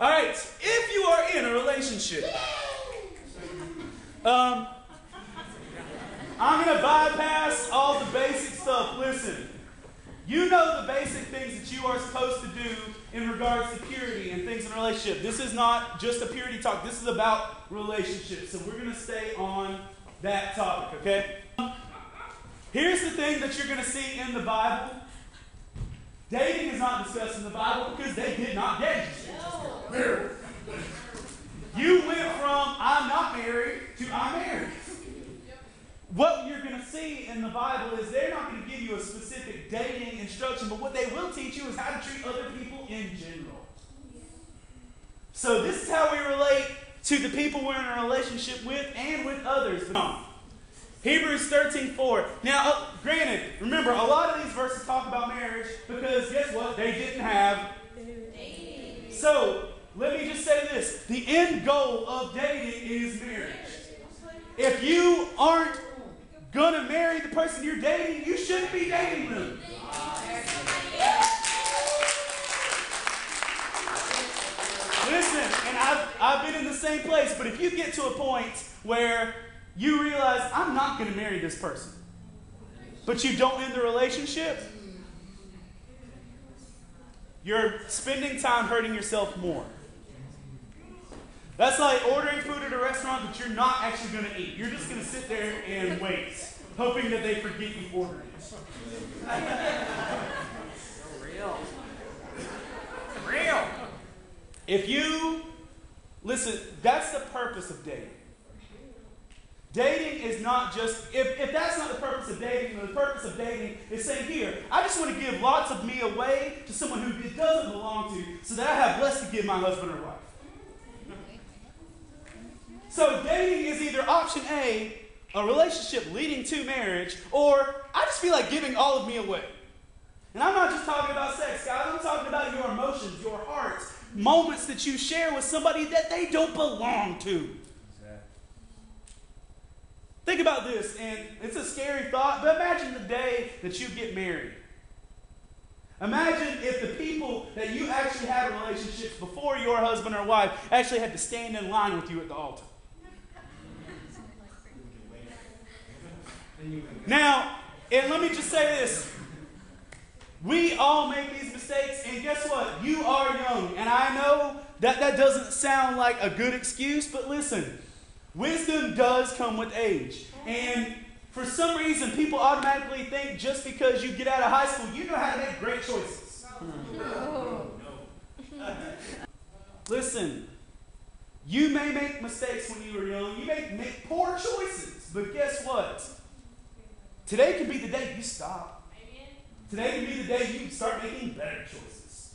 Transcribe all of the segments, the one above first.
All right, if you are in a relationship, I'm going to bypass all the basic stuff. Listen, you know the basic things that you are supposed to do in regards to purity and things in a relationship. This is not just a purity talk. This is about relationships. So we're going to stay on that topic, okay? Here's the thing that you're going to see in the Bible. Dating is not discussed in the Bible because they did not date. No. You went from I'm not married to I'm married. What you're going to see in the Bible is they're not going to give you a specific dating instruction, but what they will teach you is how to treat other people in general. So this is how we relate to the people we're in a relationship with and with others. Hebrews 13:4. Now, granted, remember, a lot of these verses talk about marriage because guess what? They didn't have dating. So, let me just say this. The end goal of dating is marriage. If you aren't going to marry the person you're dating, you shouldn't be dating them. Listen, and I've been in the same place, but if you get to a point where you realize, I'm not going to marry this person, but you don't end the relationship, you're spending time hurting yourself more. That's like ordering food at a restaurant that you're not actually going to eat. You're just going to sit there and wait, hoping that they forget you ordered it. So real. If you, listen, that's the purpose of dating. Dating is not just, if that's not the purpose of dating, the purpose of dating is saying, here, I just want to give lots of me away to someone who it doesn't belong to so that I have less to give my husband or wife. So dating is either option A, a relationship leading to marriage, or I just feel like giving all of me away. And I'm not just talking about sex, guys. I'm talking about your emotions, your hearts, moments that you share with somebody that they don't belong to. Think about this, and it's a scary thought, but imagine the day that you get married. Imagine if the people that you actually had relationships before your husband or wife actually had to stand in line with you at the altar. Now, and let me just say this. We all make these mistakes, and guess what? You are young, and I know that that doesn't sound like a good excuse, but listen. Wisdom does come with age. And for some reason, people automatically think just because you get out of high school, you know how to make great choices. No. Listen, you may make mistakes when you were young. You may make poor choices. But guess what? Today could be the day you stop. Today could be the day you start making better choices.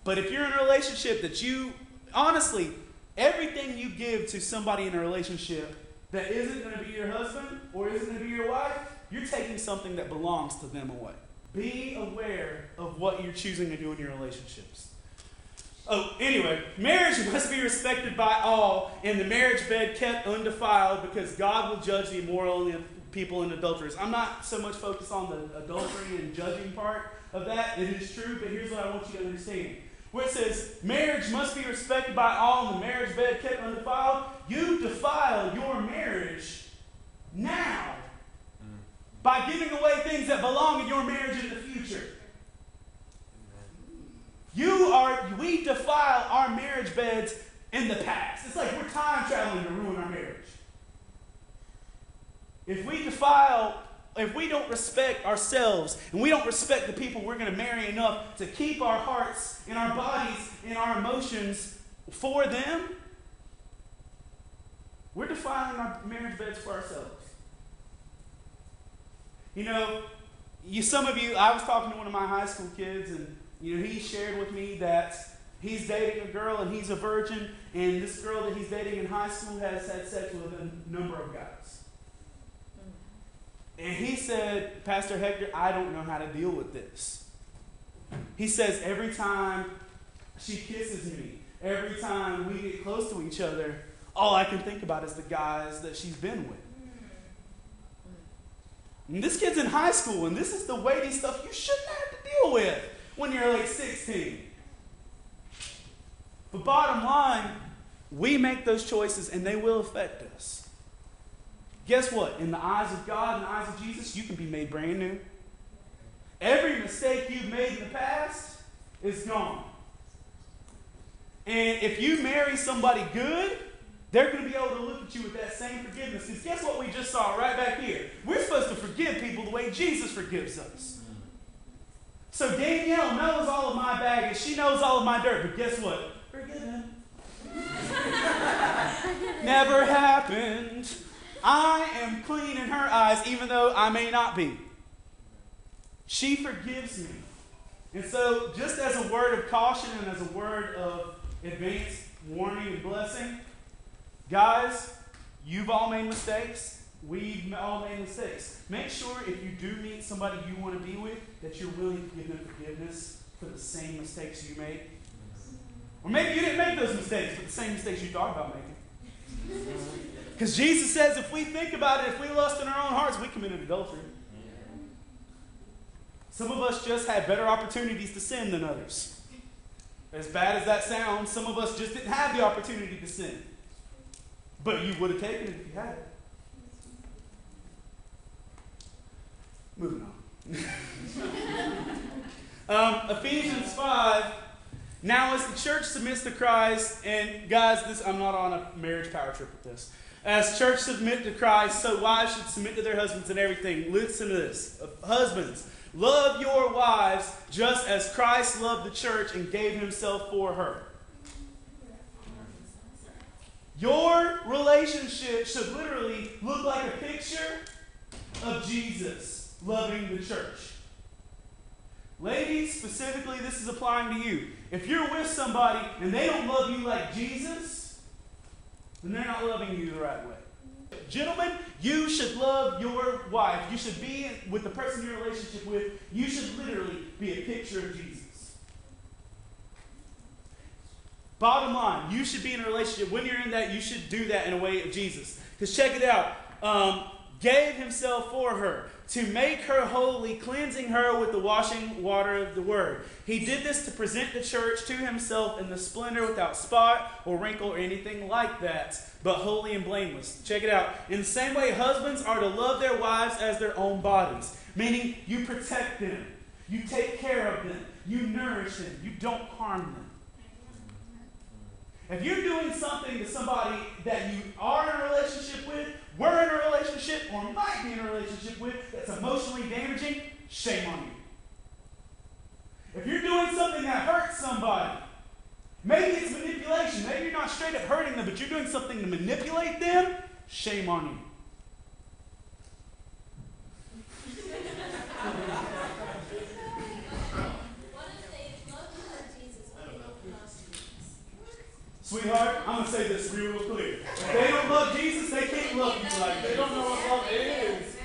But if you're in a relationship that you, honestly, everything you give to somebody in a relationship that isn't going to be your husband or isn't going to be your wife, you're taking something that belongs to them away. Be aware of what you're choosing to do in your relationships. Oh, anyway, marriage must be respected by all, and the marriage bed kept undefiled, because God will judge the immoral people and adulterers. I'm not so much focused on the adultery and judging part of that. It is true, but here's what I want you to understand. Where it says, marriage must be respected by all, and the marriage bed kept undefiled, you defile your marriage now by giving away things that belong in your marriage in the future. We defile our marriage beds in the past. It's like we're time traveling to ruin our marriage. If we don't respect ourselves and we don't respect the people we're going to marry enough to keep our hearts and our bodies and our emotions for them, we're defiling our marriage beds for ourselves. You know, some of you, I was talking to one of my high school kids, and he shared with me that he's dating a girl and he's a virgin, and this girl that he's dating in high school has had sex with a number of guys. And he said, Pastor Hector, I don't know how to deal with this. He says, every time she kisses me, every time we get close to each other, all I can think about is the guys that she's been with. And this kid's in high school, and this is the weighty stuff you shouldn't have to deal with when you're like 16. But bottom line, we make those choices and they will affect us. Guess what? In the eyes of God, in the eyes of Jesus, you can be made brand new. Every mistake you've made in the past is gone. And if you marry somebody good, they're going to be able to look at you with that same forgiveness. Because guess what we just saw right back here? We're supposed to forgive people the way Jesus forgives us. So Danielle knows all of my baggage. She knows all of my dirt. But guess what? Forgiven. Never happened. I am clean in her eyes, even though I may not be. She forgives me. And so, just as a word of caution and as a word of advanced warning and blessing, guys, you've all made mistakes. We've all made mistakes. Make sure if you do meet somebody you want to be with, that you're willing to give them forgiveness for the same mistakes you made. Or maybe you didn't make those mistakes, but the same mistakes you thought about making. Because Jesus says if we think about it, if we lust in our own hearts, we committed adultery. Some of us just had better opportunities to sin than others. As bad as that sounds, some of us just didn't have the opportunity to sin. But you would have taken it if you had it. Moving on. Ephesians 5. Now as the church submits to Christ, and guys, I'm not on a marriage power trip with this. As church submit to Christ, so wives should submit to their husbands and everything. Listen to this. Husbands, love your wives just as Christ loved the church and gave himself for her. Your relationship should literally look like a picture of Jesus loving the church. Ladies, specifically, this is applying to you. If you're with somebody and they don't love you like Jesus, then they're not loving you the right way. Gentlemen, you should love your wife. You should be with the person you're in a relationship with. You should literally be a picture of Jesus. Bottom line, you should be in a relationship. When you're in that, you should do that in a way of Jesus. Because check it out. Gave himself for her to make her holy, cleansing her with the washing water of the word. He did this to present the church to himself in the splendor without spot or wrinkle or anything like that, but holy and blameless. Check it out. In the same way, husbands are to love their wives as their own bodies, meaning you protect them, you take care of them, you nourish them, you don't harm them. If you're doing something to somebody that you are in a relationship with, were in a relationship, or might be in a relationship with, that's emotionally damaging, shame on you. If you're doing something that hurts somebody, maybe it's manipulation, maybe you're not straight up hurting them, but you're doing something to manipulate them, shame on you. Sweetheart, I'm going to say this real clear. If they don't love Jesus, they can't love you like they don't know what love is.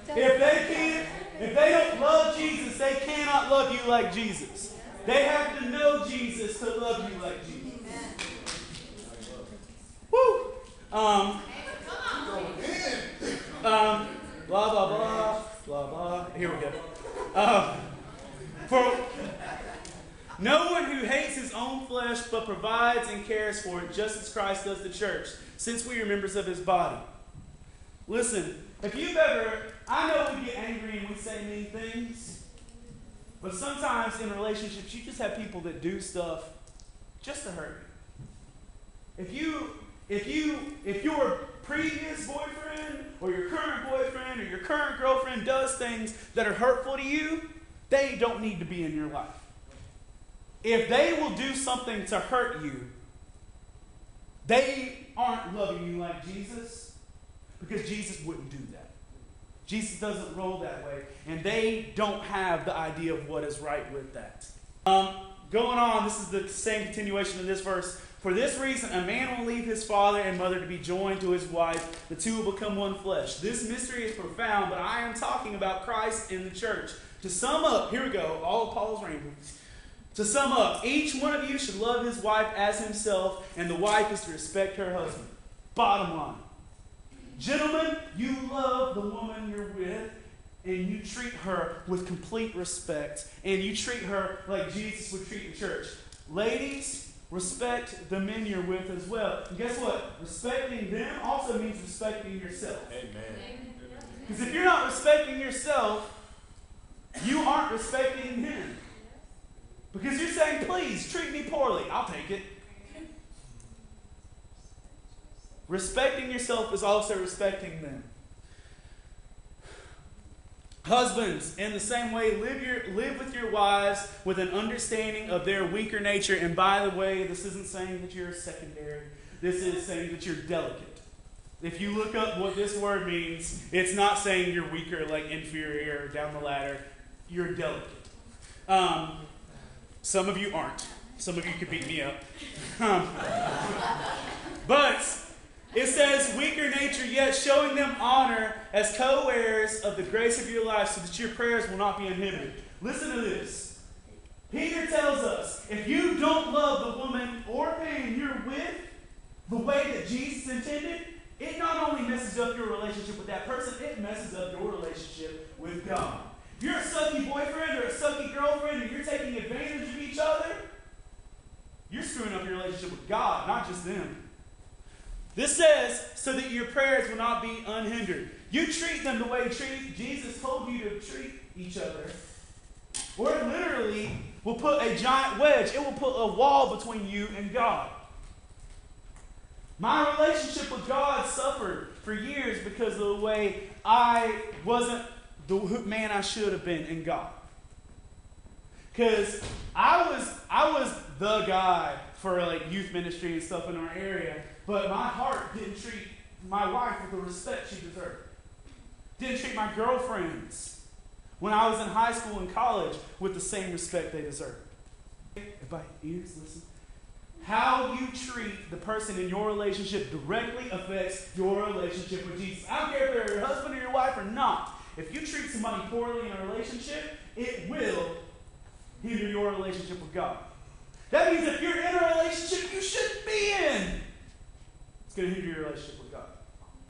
If they don't love Jesus, they cannot love you like Jesus. They have to know Jesus to love you like Jesus. Woo! Blah, blah, blah, blah, blah. Here we go. For no one who hates his own flesh but provides and cares for it just as Christ does the church, since we are members of his body. Listen, if you've ever, I know we get angry and we say mean things, but sometimes in relationships you just have people that do stuff just to hurt you. If your previous boyfriend or your current boyfriend or your current girlfriend does things that are hurtful to you, they don't need to be in your life. If they will do something to hurt you, they aren't loving you like Jesus, because Jesus wouldn't do that. Jesus doesn't roll that way, and they don't have the idea of what is right with that. Going on, this is the same continuation of this verse. For this reason, a man will leave his father and mother to be joined to his wife. The two will become one flesh. This mystery is profound, but I am talking about Christ in the church. To sum up, here we go, all of Paul's ramblings. To sum up, each one of you should love his wife as himself, and the wife is to respect her husband. Bottom line. Gentlemen, you love the woman you're with, and you treat her with complete respect, and you treat her like Jesus would treat the church. Ladies, respect the men you're with as well. And guess what? Respecting them also means respecting yourself. Amen. Because if you're not respecting yourself, you aren't respecting him. Because you're saying, please, treat me poorly. I'll take it. Respecting yourself is also respecting them. Husbands, in the same way, live with your wives with an understanding of their weaker nature. And by the way, this isn't saying that you're secondary. This is saying that you're delicate. If you look up what this word means, it's not saying you're weaker, like inferior, or down the ladder. You're delicate. Some of you aren't. Some of you could beat me up. But it says, weaker nature, yet showing them honor as co-heirs of the grace of your life, so that your prayers will not be inhibited. Listen to this. Peter tells us, if you don't love the woman or man you're with the way that Jesus intended, it not only messes up your relationship with that person, it messes up your relationship with God. If you're a sucky boyfriend or a sucky girlfriend and you're taking advantage of each other, you're screwing up your relationship with God, not just them. This says, so that your prayers will not be unhindered. You treat them the way Jesus told you to treat each other. Or it literally will put a giant wedge. It will put a wall between you and God. My relationship with God suffered for years because of the way I wasn't the man I should have been in God. Because I was the guy for like youth ministry and stuff in our area, but my heart didn't treat my wife with the respect she deserved. Didn't treat my girlfriends when I was in high school and college with the same respect they deserved. Everybody, ears, listen. How you treat the person in your relationship directly affects your relationship with Jesus. I don't care if they're your husband or your wife or not. If you treat somebody poorly in a relationship, it will hinder your relationship with God. That means if you're in a relationship you shouldn't be in, it's going to hinder your relationship with God.